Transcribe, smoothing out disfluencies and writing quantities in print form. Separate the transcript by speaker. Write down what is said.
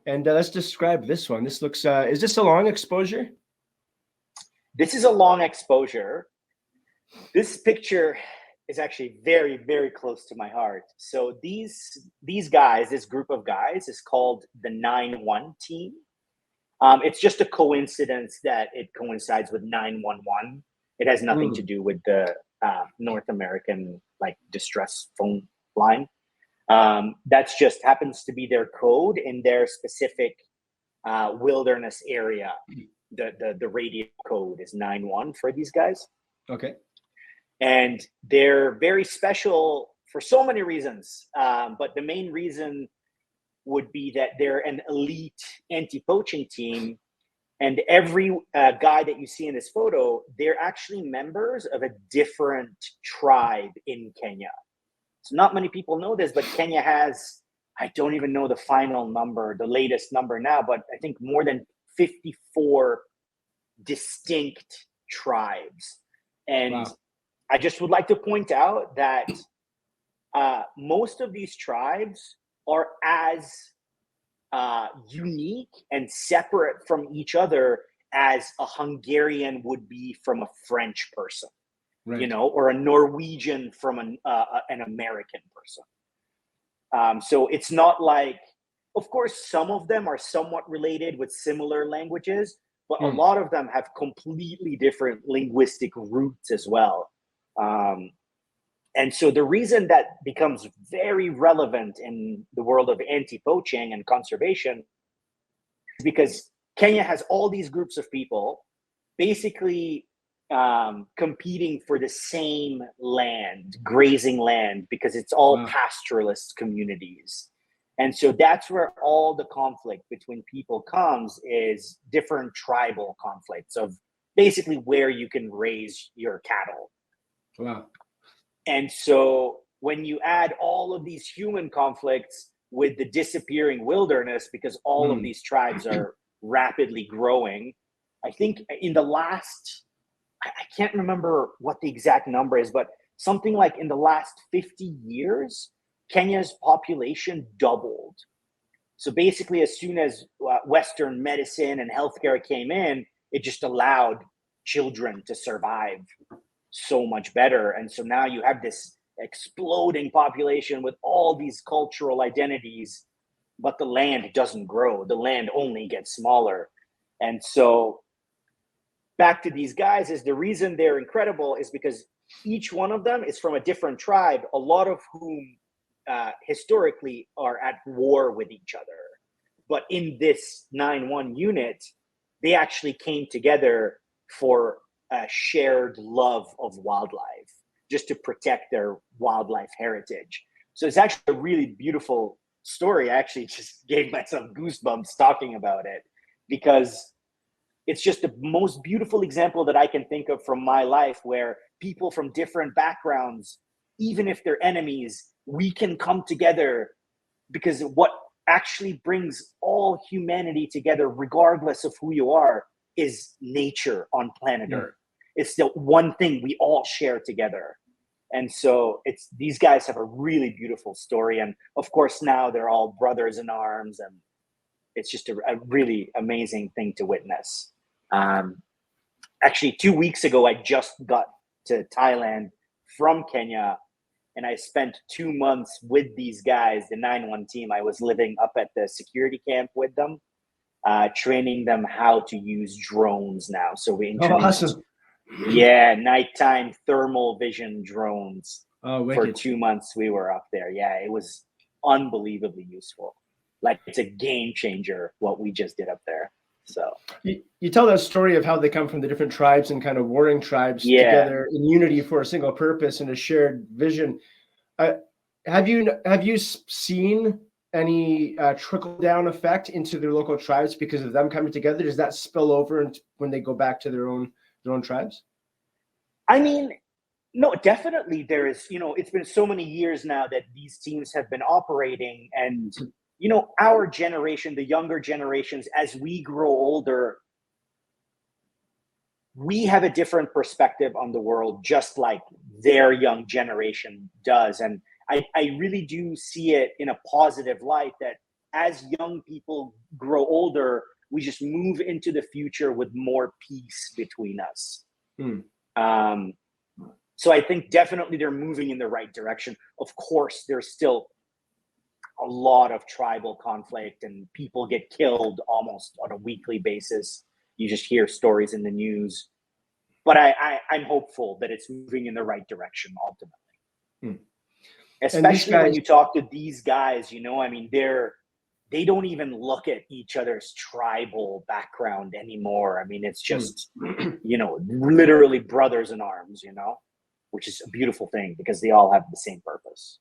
Speaker 1: And let's describe this one. This looks, is this a long exposure?
Speaker 2: This is a long exposure. This picture is actually very, very close to my heart. So these guys, this group of guys, is called the 9-1 team. It's just a coincidence that it coincides with 911. It has nothing to do with the North American like distress phone line. That's just happens to be their code in their specific wilderness area. The radio code is 9-1 for these guys.
Speaker 1: Okay.
Speaker 2: And they're very special for so many reasons. But the main reason would be that they're an elite anti-poaching team. And every guy that you see in this photo, they're actually members of a different tribe in Kenya. So not many people know this, but Kenya has, I don't even know the final number, the latest number now, but I think more than 54 distinct tribes. And wow. I just would like to point out that most of these tribes are as unique and separate from each other as a Hungarian would be from a French person, right. You know, or a Norwegian from an American person. So it's not like, of course, some of them are somewhat related with similar languages, but a lot of them have completely different linguistic roots as well. And so the reason that becomes very relevant in the world of anti-poaching and conservation is because Kenya has all these groups of people basically competing for the same land, grazing land, because it's all pastoralist communities. And so that's where all the conflict between people comes, is different tribal conflicts of basically where you can raise your cattle.
Speaker 1: Wow.
Speaker 2: And so when you add all of these human conflicts with the disappearing wilderness, because all of these tribes are rapidly growing, I think in the last, I can't remember what the exact number is, but something like in the last 50 years, Kenya's population doubled. So basically, as soon as Western medicine and healthcare came in, it just allowed children to survive so much better. And so now you have this exploding population with all these cultural identities, but the land doesn't grow. The land only gets smaller. And so back to these guys, is the reason they're incredible is because each one of them is from a different tribe, a lot of whom historically are at war with each other. But in this 9-1 unit, they actually came together for a shared love of wildlife, just to protect their wildlife heritage. So it's actually a really beautiful story. I actually just gave myself goosebumps talking about it, because it's just the most beautiful example that I can think of from my life, where people from different backgrounds, even if they're enemies, we can come together, because what actually brings all humanity together, regardless of who you are, is nature on planet Earth. It's the one thing we all share together. And so these guys have a really beautiful story. And of course, now they're all brothers in arms, and it's just a really amazing thing to witness. Actually, 2 weeks ago, I just got to Thailand from Kenya, and I spent 2 months with these guys, the 9-1 team. I was living up at the security camp with them, training them how to use drones now. So we introduced nighttime thermal vision drones. For 2 months we were up there. Yeah, it was unbelievably useful. Like, it's a game changer what we just did up there. So
Speaker 1: you tell that story of how they come from the different tribes and kind of warring tribes together in unity for a single purpose and a shared vision. Have you seen any trickle down effect into their local tribes because of them coming together? Does that spill over when they go back to their own tribes?
Speaker 2: I mean, no, definitely there is. You know, it's been so many years now that these teams have been operating, and you know, our generation, the younger generations, as we grow older, we have a different perspective on the world, just like their young generation does. And I really do see it in a positive light, that as young people grow older, we just move into the future with more peace between us. So I think definitely they're moving in the right direction. Of course, there's still a lot of tribal conflict and people get killed almost on a weekly basis. You just hear stories in the news. But I'm hopeful that it's moving in the right direction ultimately. Especially when you talk to these guys, you know, I mean, they don't even look at each other's tribal background anymore. I mean, it's just, you know, literally brothers in arms, you know, which is a beautiful thing because they all have the same purpose.